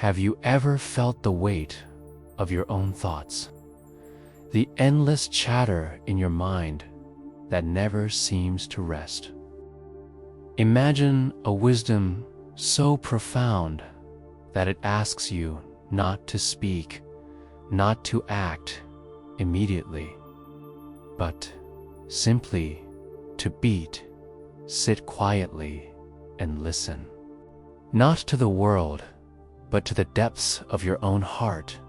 Have you ever felt the weight of your own thoughts? The endless chatter in your mind that never seems to rest. Imagine a wisdom so profound that it asks you not to speak, not to act immediately, but simply to beat, sit quietly, and listen. Not to the world, but to the depths of your own heart.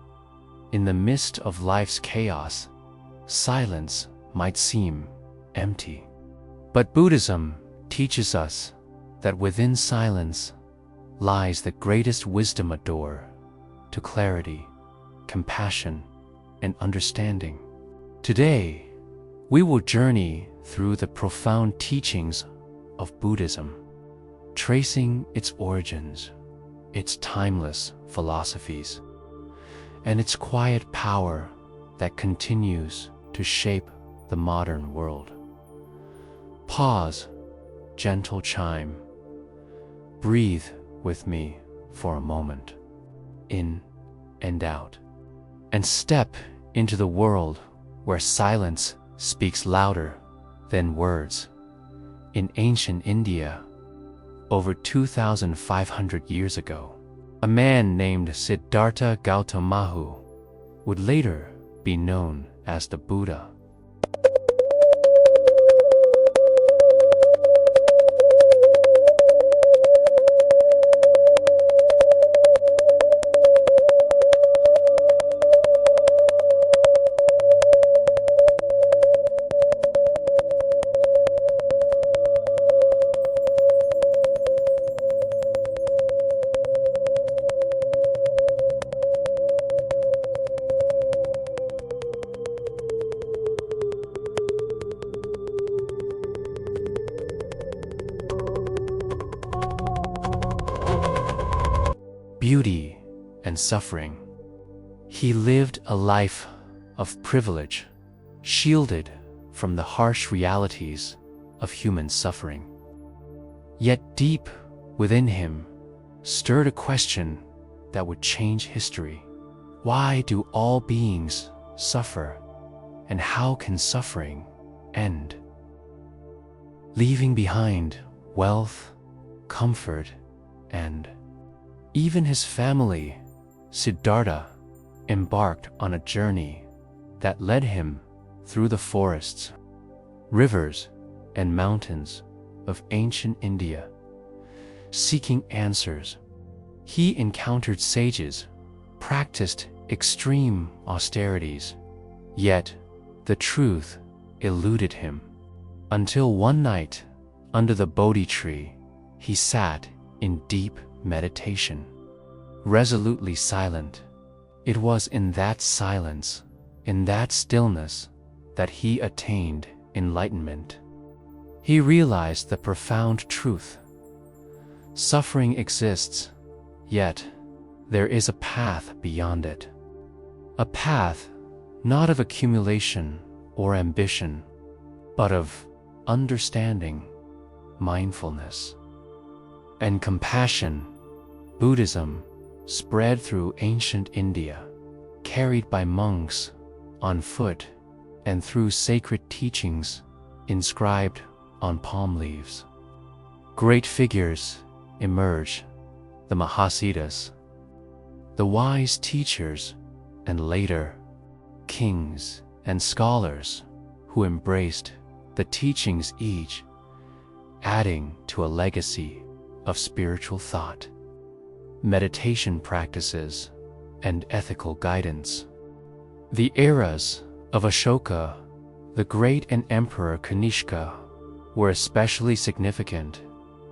In the midst of life's chaos, silence might seem empty. But Buddhism teaches us that within silence lies the greatest wisdom, a door to clarity, compassion, and understanding. Today, we will journey through the profound teachings of Buddhism, tracing its origins, its timeless philosophies, and its quiet power that continues to shape the modern world. Pause, gentle chime. Breathe with me for a moment, in and out, and step into the world where silence speaks louder than words. In ancient India, over 2,500 years ago, a man named Siddhartha Gautama would later be known as the Buddha. Beauty and suffering. He lived a life of privilege, shielded from the harsh realities of human suffering. Yet deep within him stirred a question that would change history. Why do all beings suffer, and how can suffering end? Leaving behind wealth, comfort, and even his family, Siddhartha embarked on a journey that led him through the forests, rivers, and mountains of ancient India, seeking answers. He encountered sages, practiced extreme austerities, yet the truth eluded him. Until one night, under the Bodhi tree, he sat in deep meditation, resolutely silent. It was in that silence, in that stillness, that he attained enlightenment. He realized the profound truth. Suffering exists, yet there is a path beyond it. A path not of accumulation or ambition, but of understanding, mindfulness, and compassion. Buddhism spread through ancient India, carried by monks on foot and through sacred teachings inscribed on palm leaves. Great figures emerged, the Mahasiddhas, the wise teachers, and later kings and scholars who embraced the teachings, each adding to a legacy of spiritual thought, meditation practices, and ethical guidance. The eras of Ashoka, the Great, and Emperor Kanishka were especially significant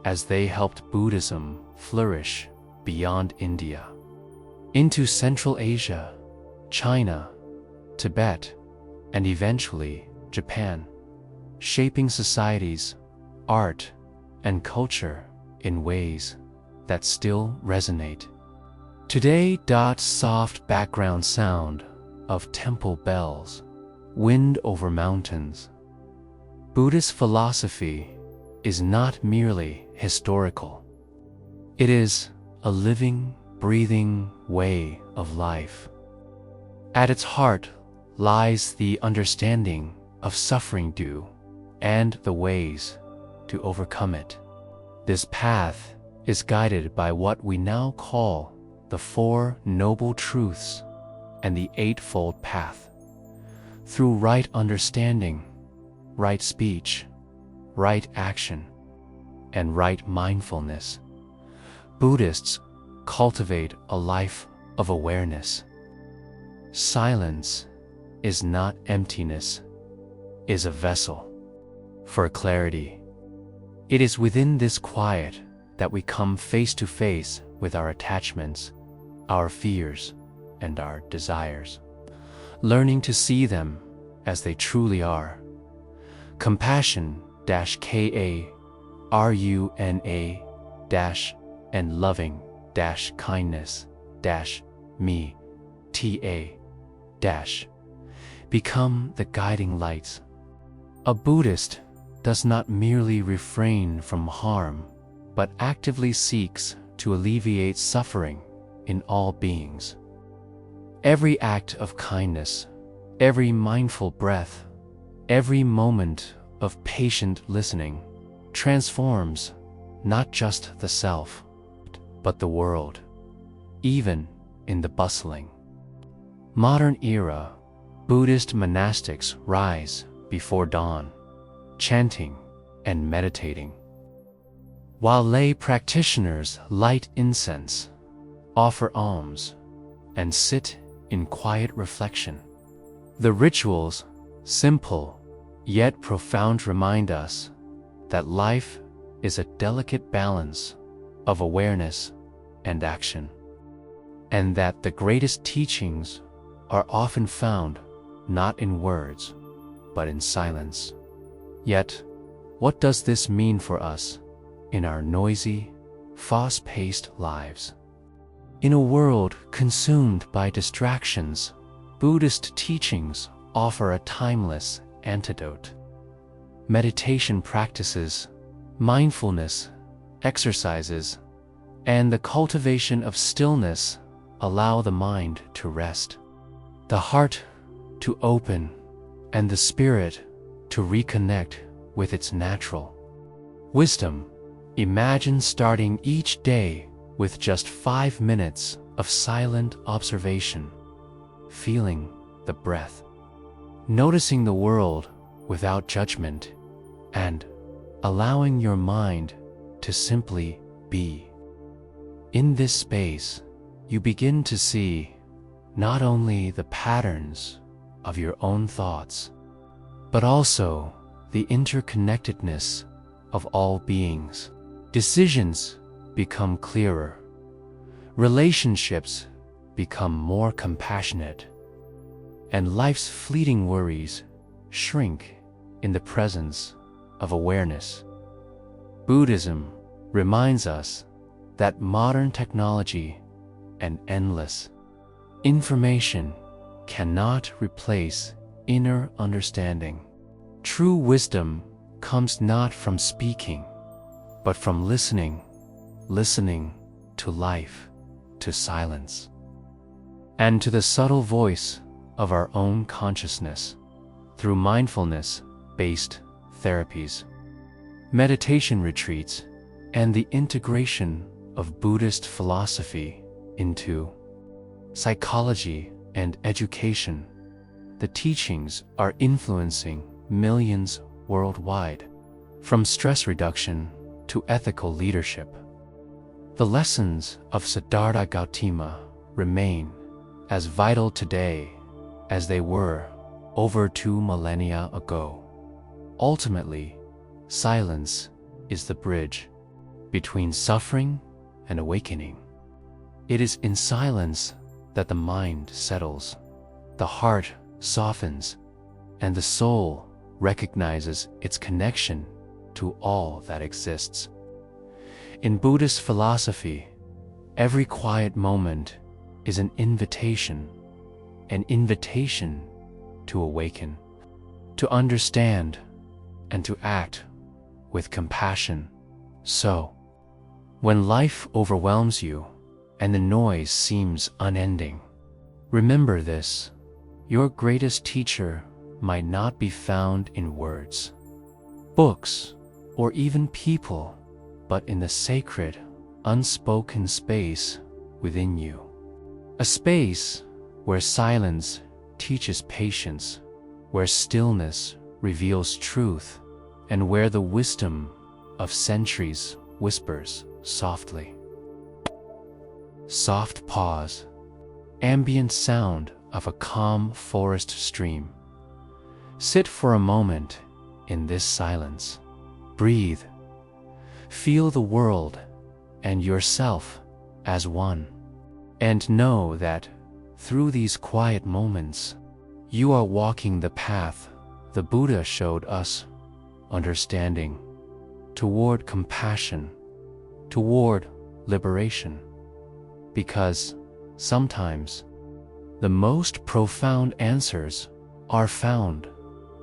as they helped Buddhism flourish beyond India, into Central Asia, China, Tibet, and eventually Japan, shaping societies, art, and culture in ways that still resonate. Today, soft background sound of temple bells, wind over mountains. Buddhist philosophy is not merely historical. It is a living, breathing way of life. At its heart lies the understanding of suffering due and the ways to overcome it. This path is guided by what we now call the Four Noble Truths and the Eightfold Path. Through right understanding, right speech, right action, and right mindfulness, Buddhists cultivate a life of awareness. Silence is not emptiness, is a vessel for clarity. It is within this quiet that we come face to face with our attachments, our fears, and our desires, learning to see them as they truly are. Compassion-KARUNA- and loving-kindness-me-TA- become the guiding lights. A Buddhist does not merely refrain from harm, but actively seeks to alleviate suffering in all beings. Every act of kindness, every mindful breath, every moment of patient listening transforms not just the self, but the world, even in the bustling, modern era. Buddhist monastics rise before dawn, chanting and meditating, while lay practitioners light incense, offer alms, and sit in quiet reflection. The rituals, simple yet profound, remind us that life is a delicate balance of awareness and action, and that the greatest teachings are often found not in words, but in silence. Yet, what does this mean for us in our noisy, fast-paced lives? In a world consumed by distractions, Buddhist teachings offer a timeless antidote. Meditation practices, mindfulness exercises, and the cultivation of stillness allow the mind to rest, the heart to open, and the spirit to reconnect with its natural wisdom. Imagine starting each day with just 5 minutes of silent observation, feeling the breath, noticing the world without judgment, and allowing your mind to simply be. In this space, you begin to see not only the patterns of your own thoughts, but also the interconnectedness of all beings. Decisions become clearer, relationships become more compassionate, and life's fleeting worries shrink in the presence of awareness. Buddhism reminds us that modern technology and endless information cannot replace inner understanding. True wisdom comes not from speaking, but from listening to life, to silence, and to the subtle voice of our own consciousness. Through mindfulness-based therapies, meditation retreats, and the integration of Buddhist philosophy into psychology and education, the teachings are influencing millions worldwide. From stress reduction to ethical leadership, the lessons of Siddhartha Gautama remain as vital today as they were over 2 millennia ago. Ultimately, silence is the bridge between suffering and awakening. It is in silence that the mind settles, the heart softens, and the soul recognizes its connection to all that exists. In Buddhist philosophy, every quiet moment is an invitation to awaken, to understand, and to act with compassion. So, when life overwhelms you and the noise seems unending. Remember this: your greatest teacher might not be found in words, books, or even people, but in the sacred, unspoken space within you. A space where silence teaches patience, where stillness reveals truth, and where the wisdom of centuries whispers softly. Soft pause, ambient sound of a calm forest stream. Sit for a moment in this silence. Breathe. Feel the world and yourself as one. And know that through these quiet moments, you are walking the path the Buddha showed us, understanding, toward compassion, toward liberation. Because sometimes the most profound answers are found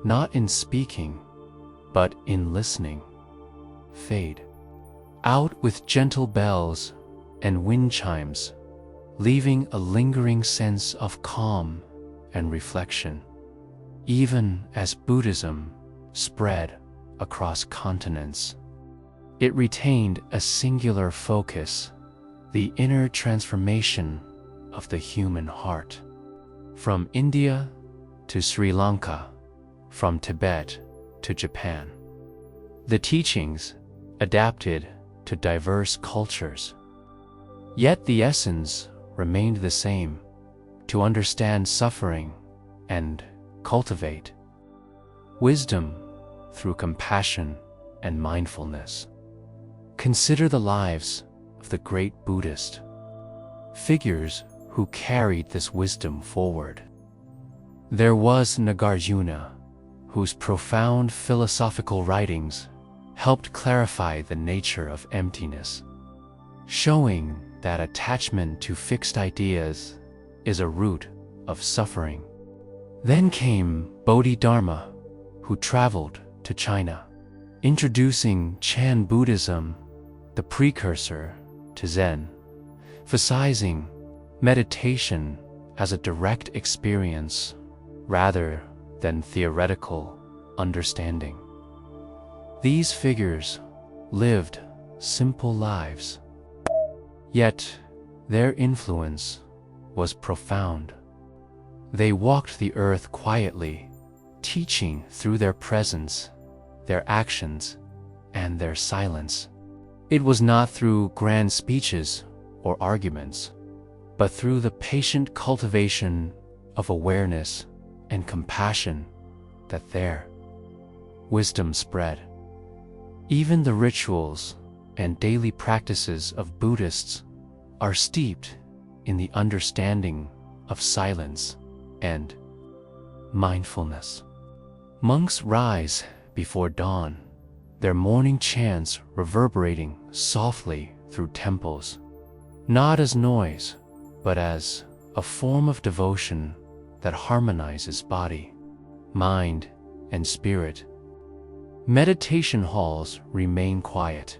not in speaking, but in listening. Fade out with gentle bells and wind chimes, leaving a lingering sense of calm and reflection. Even as Buddhism spread across continents, it retained a singular focus: the inner transformation of the human heart. From India to Sri Lanka, from Tibet to Japan, the teachings adapted to diverse cultures. Yet the essence remained the same: to understand suffering and cultivate wisdom through compassion and mindfulness. Consider the lives of the great Buddhist figures who carried this wisdom forward. There was Nagarjuna, whose profound philosophical writings helped clarify the nature of emptiness, showing that attachment to fixed ideas is a root of suffering. Then came Bodhidharma, who traveled to China, introducing Chan Buddhism, the precursor to Zen, emphasizing meditation as a direct experience rather than theoretical understanding. These figures lived simple lives, yet their influence was profound. They walked the earth quietly, teaching through their presence, their actions, and their silence. It was not through grand speeches or arguments, but through the patient cultivation of awareness and compassion that their wisdom spread. Even the rituals and daily practices of Buddhists are steeped in the understanding of silence and mindfulness. Monks rise before dawn, their morning chants reverberating softly through temples, not as noise, but as a form of devotion that harmonizes body, mind, and spirit. Meditation halls remain quiet,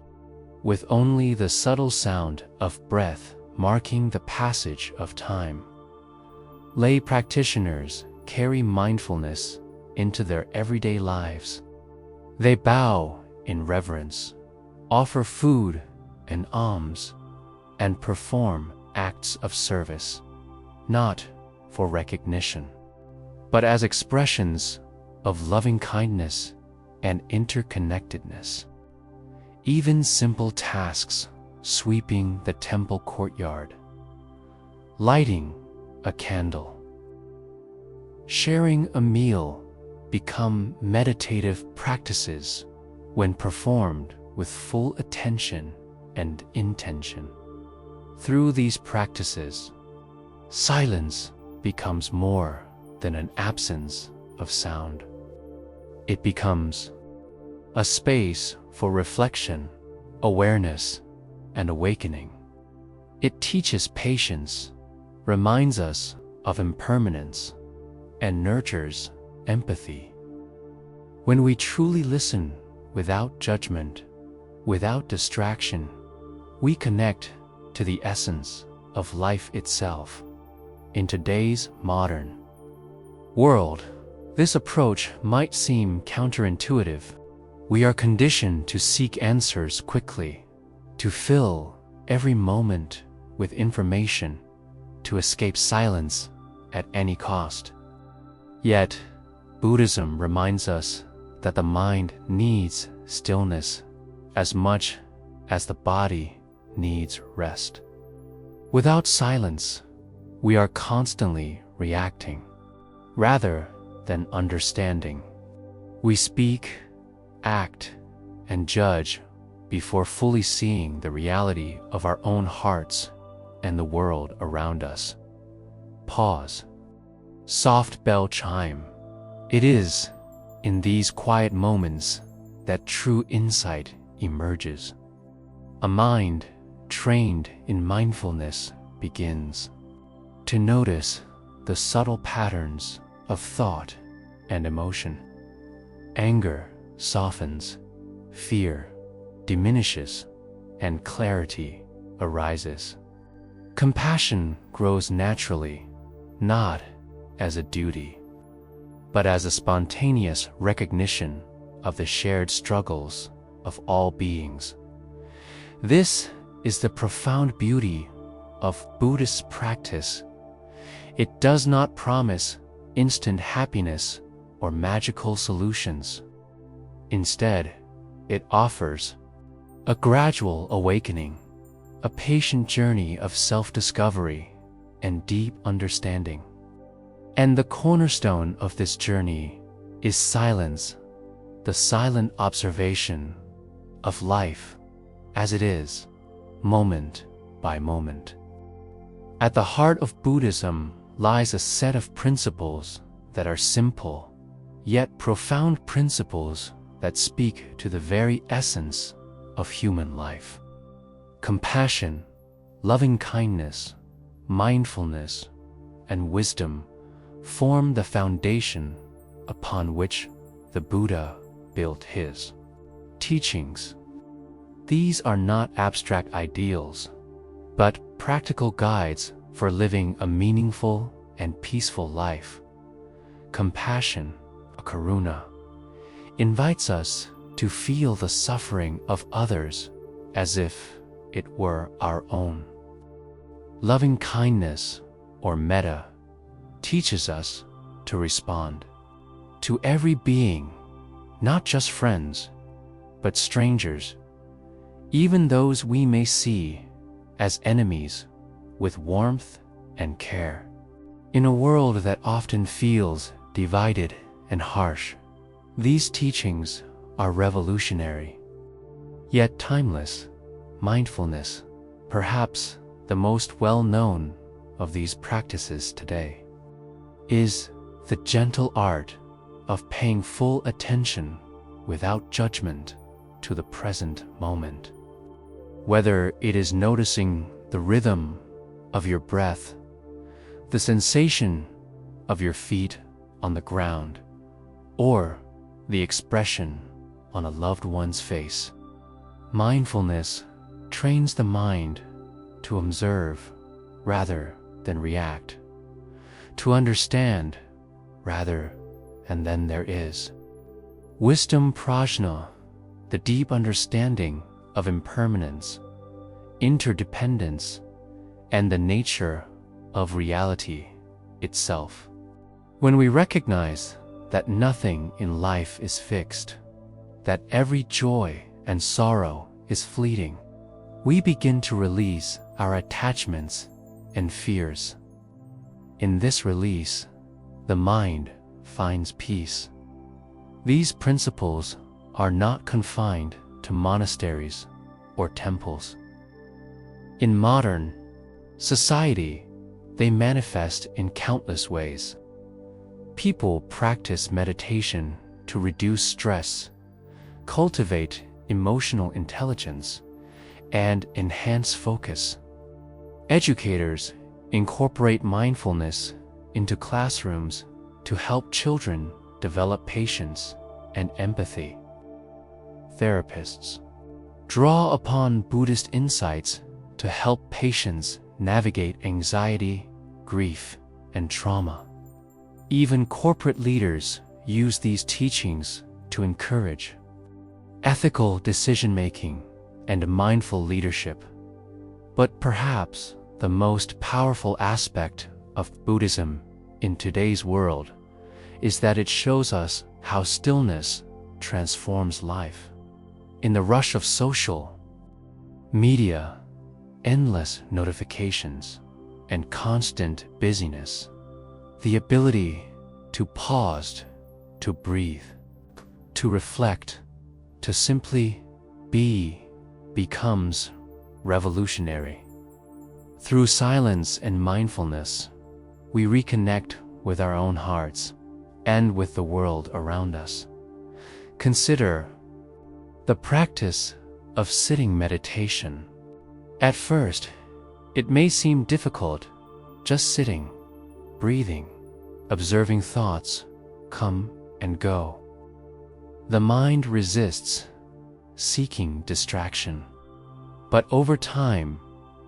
with only the subtle sound of breath marking the passage of time. Lay practitioners carry mindfulness into their everyday lives. They bow in reverence, offer food and alms, and perform acts of service, not for recognition, but as expressions of loving kindness and interconnectedness. Even simple tasks, sweeping the temple courtyard, lighting a candle, sharing a meal, become meditative practices when performed with full attention and intention. Through these practices, silence becomes more than an absence of sound. It becomes a space for reflection, awareness, and awakening. It teaches patience, reminds us of impermanence, and nurtures empathy. When we truly listen without judgment, without distraction, we connect to the essence of life itself. In today's modern world, this approach might seem counterintuitive. We are conditioned to seek answers quickly, to fill every moment with information, to escape silence at any cost. Yet, Buddhism reminds us that the mind needs stillness as much as the body needs rest. Without silence, we are constantly reacting, rather than understanding. We speak, act, and judge before fully seeing the reality of our own hearts and the world around us. Pause. Soft bell chime. It is in these quiet moments that true insight emerges. A mind trained in mindfulness begins to notice the subtle patterns of thought and emotion. Anger softens, fear diminishes, and clarity arises. Compassion grows naturally, not as a duty, but as a spontaneous recognition of the shared struggles of all beings. This is the profound beauty of Buddhist practice. It does not promise instant happiness or magical solutions. Instead, it offers a gradual awakening, a patient journey of self-discovery and deep understanding. And the cornerstone of this journey is silence, the silent observation of life as it is, moment by moment. At the heart of Buddhism lies a set of principles that are simple, yet profound principles that speak to the very essence of human life. Compassion, loving-kindness, mindfulness, and wisdom form the foundation upon which the Buddha built his teachings. These are not abstract ideals, but practical guides for living a meaningful and peaceful life. Compassion, karuna, invites us to feel the suffering of others as if it were our own. Loving kindness, or metta, teaches us to respond to every being, not just friends, but strangers, even those we may see as enemies, with warmth and care. In a world that often feels divided and harsh, these teachings are revolutionary, yet timeless. Mindfulness, perhaps the most well-known of these practices today, is the gentle art of paying full attention without judgment to the present moment. Whether it is noticing the rhythm of your breath, the sensation of your feet on the ground, or the expression on a loved one's face, mindfulness trains the mind to observe rather than react, to understand rather and then there is. Wisdom prajna, the deep understanding of impermanence, interdependence, and the nature of reality itself. When we recognize that nothing in life is fixed, that every joy and sorrow is fleeting, we begin to release our attachments and fears. In this release, the mind finds peace. These principles are not confined to monasteries or temples. In modern society, they manifest in countless ways. People practice meditation to reduce stress, cultivate emotional intelligence, and enhance focus. Educators incorporate mindfulness into classrooms to help children develop patience and empathy. Therapists draw upon Buddhist insights to help patients navigate anxiety, grief, and trauma. Even corporate leaders use these teachings to encourage ethical decision-making and mindful leadership. But perhaps the most powerful aspect of Buddhism in today's world is that it shows us how stillness transforms life. In the rush of social media, endless notifications, and constant busyness, the ability to pause, to breathe, to reflect, to simply be becomes revolutionary. Through silence and mindfulness, we reconnect with our own hearts and with the world around us. Consider the practice of sitting meditation. At first, it may seem difficult, just sitting, breathing, observing thoughts come and go. The mind resists, seeking distraction. But over time,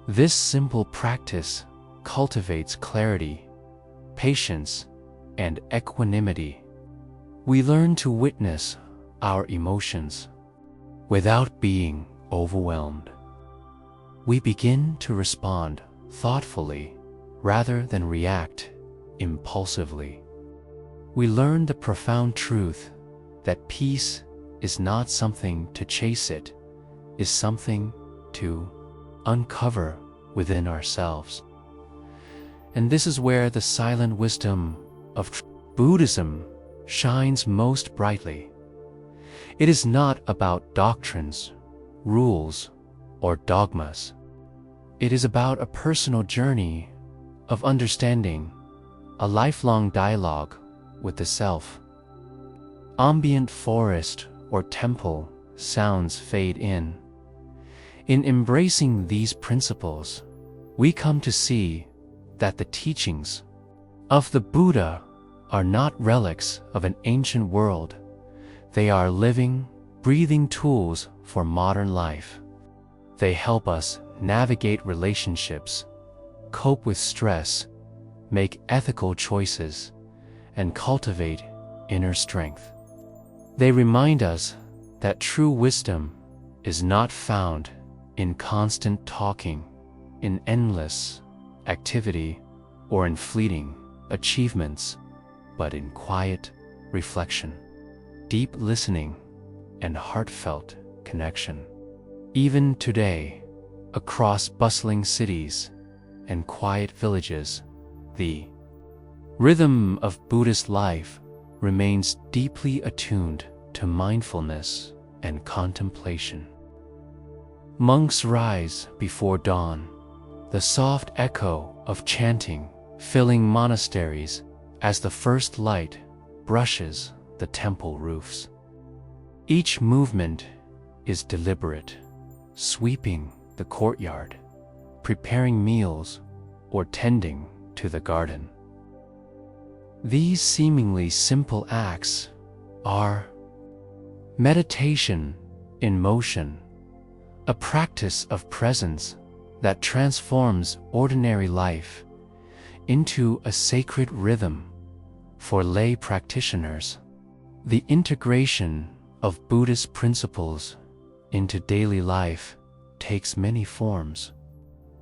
this simple practice cultivates clarity, patience, and equanimity. We learn to witness our emotions without being overwhelmed. We begin to respond thoughtfully rather than react impulsively. We learn the profound truth that peace is not something to chase, it is something to uncover within ourselves. And this is where the silent wisdom of Buddhism shines most brightly. It is not about doctrines, rules, or dogmas. It is about a personal journey of understanding, a lifelong dialogue with the self. Ambient forest or temple sounds fade in. In embracing these principles, we come to see that the teachings of the Buddha are not relics of an ancient world. They are living, breathing tools for modern life. They help us navigate relationships, cope with stress, make ethical choices, and cultivate inner strength. They remind us that true wisdom is not found in constant talking, in endless activity, or in fleeting achievements, but in quiet reflection, deep listening, and heartfelt connection. Even today, across bustling cities and quiet villages, the rhythm of Buddhist life remains deeply attuned to mindfulness and contemplation. Monks rise before dawn, the soft echo of chanting filling monasteries as the first light brushes the temple roofs. Each movement is deliberate, sweeping the courtyard, preparing meals, or tending to the garden. These seemingly simple acts are meditation in motion, a practice of presence that transforms ordinary life into a sacred rhythm for lay practitioners. The integration of Buddhist principles into daily life takes many forms.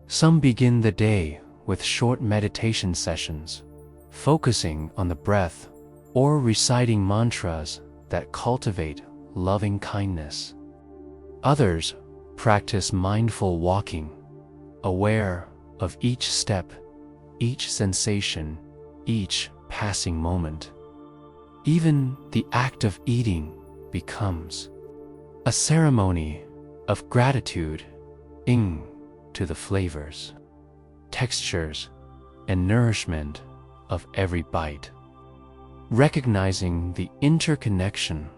Some begin the day with short meditation sessions, focusing on the breath or reciting mantras that cultivate loving kindness. Others practice mindful walking, aware of each step, each sensation, each passing moment. Even the act of eating becomes a ceremony of gratitude to the flavors, textures, and nourishment of every bite, recognizing the interconnection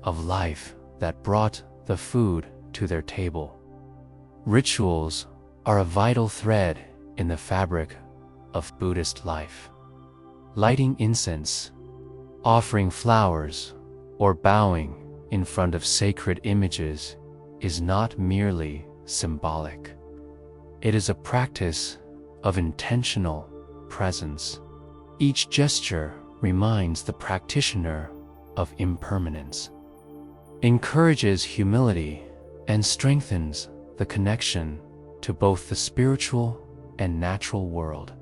of life that brought the food to their table. Rituals are a vital thread in the fabric of Buddhist life. Lighting incense, offering flowers, or bowing in front of sacred images is not merely symbolic. It is a practice of intentional presence. Each gesture reminds the practitioner of impermanence, encourages humility, and strengthens the connection to both the spiritual and natural world.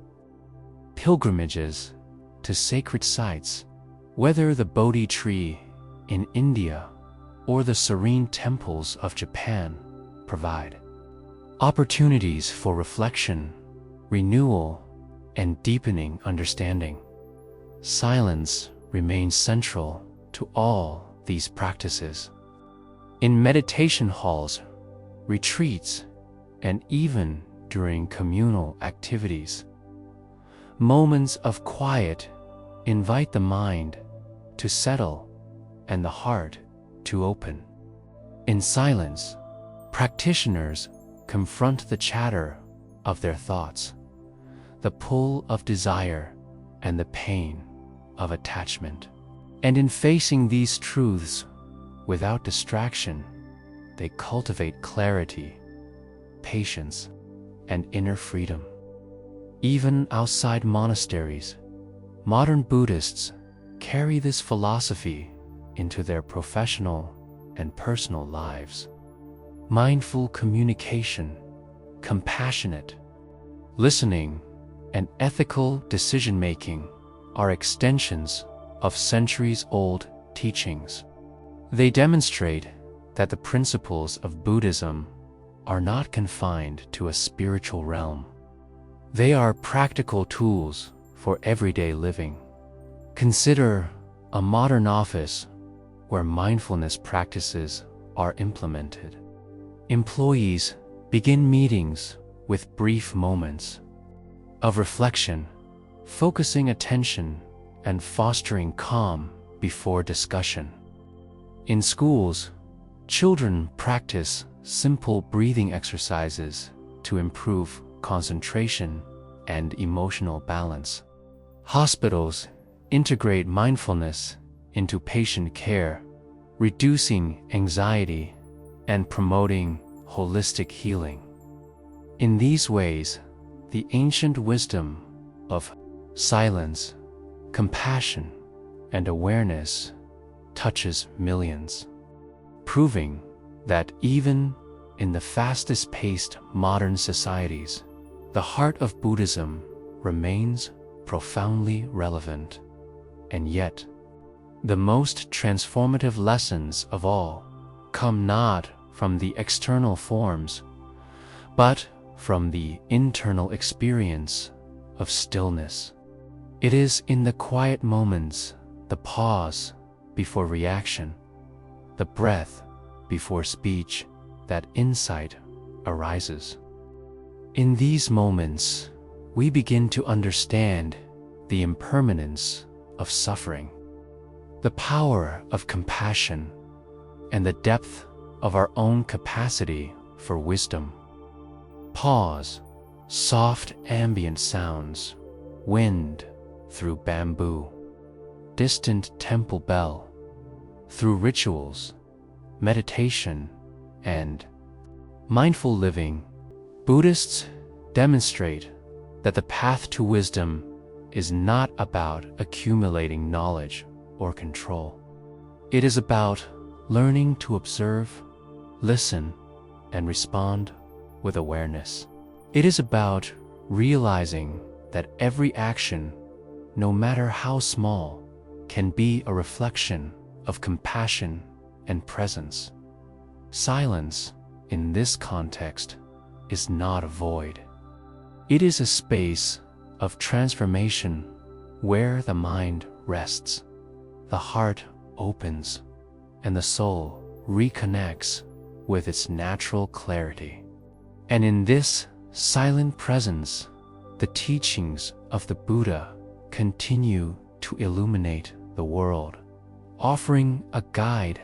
Pilgrimages to sacred sites, whether the Bodhi tree in India or the serene temples of Japan, provide opportunities for reflection, renewal, and deepening understanding. Silence remains central to all these practices. In meditation halls, retreats, and even during communal activities, moments of quiet invite the mind to settle and the heart to open. In silence, practitioners confront the chatter of their thoughts, the pull of desire, and the pain of attachment. And in facing these truths without distraction, they cultivate clarity, patience, and inner freedom. Even outside monasteries, modern Buddhists carry this philosophy into their professional and personal lives. Mindful communication, compassionate listening, and ethical decision-making are extensions of centuries-old teachings. They demonstrate that the principles of Buddhism are not confined to a spiritual realm. They are practical tools for everyday living. Consider a modern office where mindfulness practices are implemented. Employees begin meetings with brief moments of reflection, focusing attention and fostering calm before discussion. In schools, children practice simple breathing exercises to improve concentration and emotional balance. Hospitals integrate mindfulness into patient care, reducing anxiety and promoting holistic healing. In these ways, the ancient wisdom of silence, compassion, and awareness touches millions, proving that even in the fastest-paced modern societies, the heart of Buddhism remains profoundly relevant. And yet, the most transformative lessons of all come not from the external forms, but from the internal experience of stillness. It is in the quiet moments, the pause before reaction, the breath before speech, that insight arises. In these moments, we begin to understand the impermanence of suffering, the power of compassion, and the depth of our own capacity for wisdom. Pause, soft ambient sounds, wind through bamboo, distant temple bell, through rituals, meditation, and mindful living. Buddhists demonstrate that the path to wisdom is not about accumulating knowledge or control. It is about learning to observe, listen, and respond with awareness. It is about realizing that every action, no matter how small, can be a reflection of compassion and presence. Silence, in this context, is not a void. It is a space of transformation where the mind rests, the heart opens, and the soul reconnects with its natural clarity. And in this silent presence, the teachings of the Buddha continue to illuminate the world, offering a guide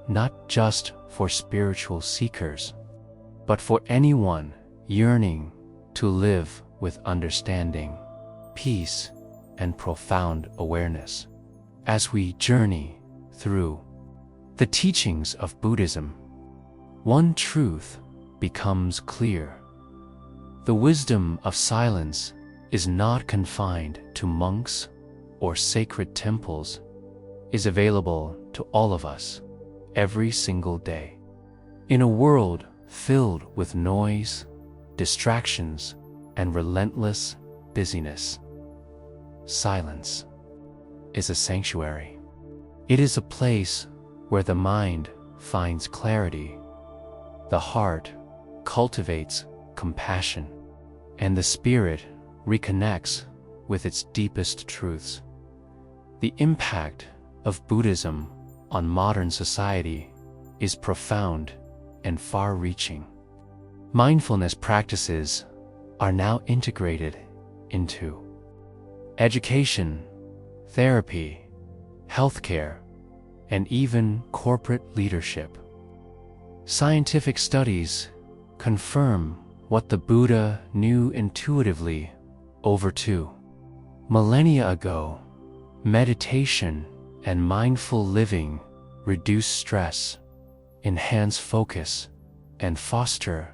not just for spiritual seekers, but for anyone yearning to live with understanding, peace, and profound awareness. As we journey through the teachings of Buddhism, one truth becomes clear. The wisdom of silence is not confined to monks or sacred temples, is available to all of us every single day. In a world filled with noise, distractions, and relentless busyness, silence is a sanctuary. It is a place where the mind finds clarity, the heart cultivates compassion, and the spirit reconnects with its deepest truths. The impact of Buddhism on modern society is profound and far-reaching. Mindfulness practices are now integrated into education, therapy, healthcare, and even corporate leadership. Scientific studies confirm what the Buddha knew intuitively over 2 millennia ago. Meditation and mindful living reduce stress, enhance focus, and foster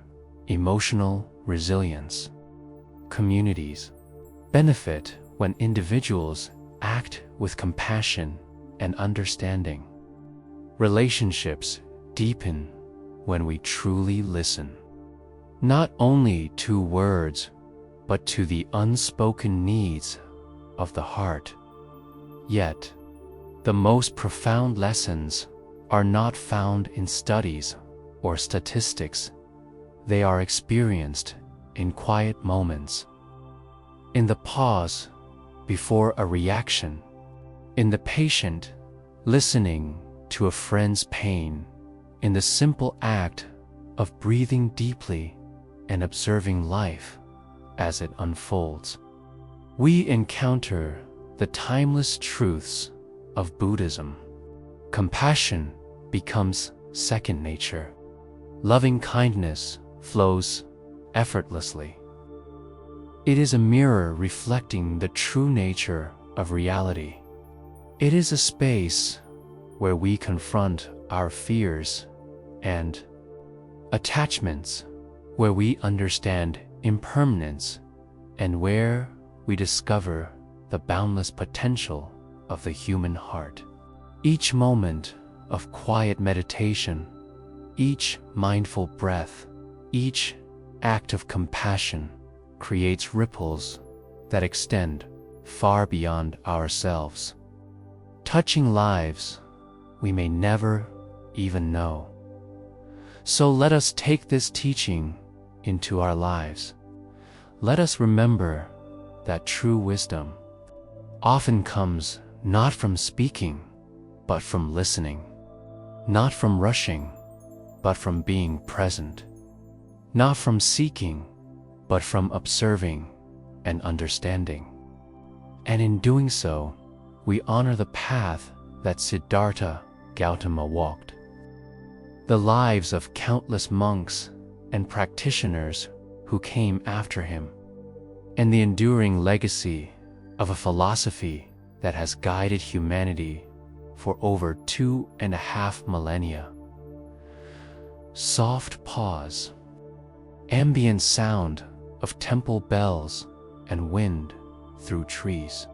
emotional resilience. Communities benefit when individuals act with compassion and understanding. Relationships deepen when we truly listen, not only to words, but to the unspoken needs of the heart. Yet, the most profound lessons are not found in studies or statistics. They are experienced in quiet moments, in the pause before a reaction, in the patient listening to a friend's pain, in the simple act of breathing deeply and observing life as it unfolds. We encounter the timeless truths of Buddhism. Compassion becomes second nature. Loving kindness flows effortlessly. It is a mirror reflecting the true nature of reality. It is a space where we confront our fears and attachments, where we understand impermanence, and where we discover the boundless potential of the human heart. Each moment of quiet meditation, each mindful breath, each act of compassion creates ripples that extend far beyond ourselves, touching lives we may never even know. So let us take this teaching into our lives. Let us remember that true wisdom often comes not from speaking, but from listening, not from rushing, but from being present, not from seeking, but from observing and understanding. And in doing so, we honor the path that Siddhartha Gautama walked, the lives of countless monks and practitioners who came after him, and the enduring legacy of a philosophy that has guided humanity for over 2.5 millennia. Soft pause, ambient sound of temple bells and wind through trees.